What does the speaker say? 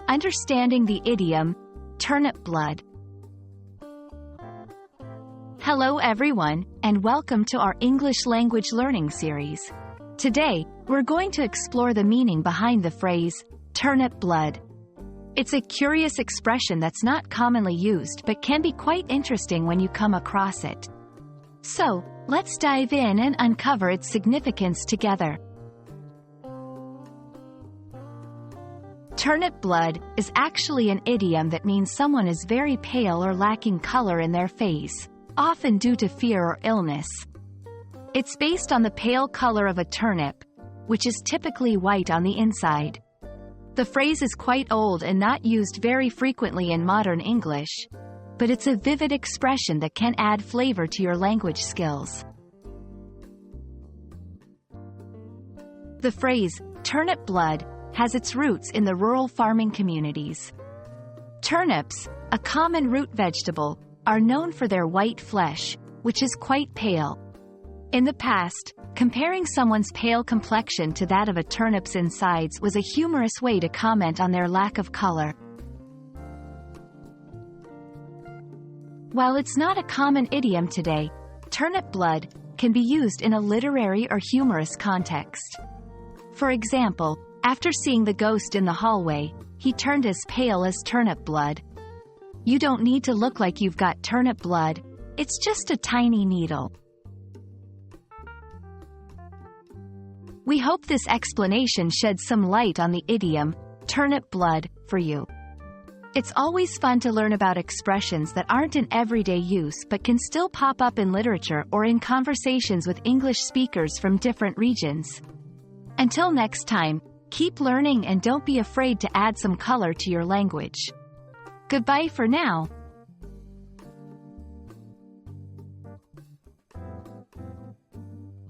Understanding the idiom, turnip blood. Hello everyone, and welcome to our English language learning series. Today, we're going to explore the meaning behind the phrase, turnip blood. It's a curious expression that's not commonly used but can be quite interesting when you come across it. So, let's dive in and uncover its significance together. Turnip blood is actually an idiom that means someone is very pale or lacking color in their face, often due to fear or illness. It's based on the pale color of a turnip, which is typically white on the inside. The phrase is quite old and not used very frequently in modern English, but it's a vivid expression that can add flavor to your language skills. The phrase, turnip blood, has its roots in the rural farming communities. Turnips, a common root vegetable, are known for their white flesh, which is quite pale. In the past, comparing someone's pale complexion to that of a turnip's insides was a humorous way to comment on their lack of color. While it's not a common idiom today, turnip blood can be used in a literary or humorous context. For example, after seeing the ghost in the hallway, he turned as pale as turnip blood. You don't need to look like you've got turnip blood, it's just a tiny needle. We hope this explanation sheds some light on the idiom, turnip blood, for you. It's always fun to learn about expressions that aren't in everyday use but can still pop up in literature or in conversations with English speakers from different regions. Until next time, keep learning and don't be afraid to add some color to your language. Goodbye for now.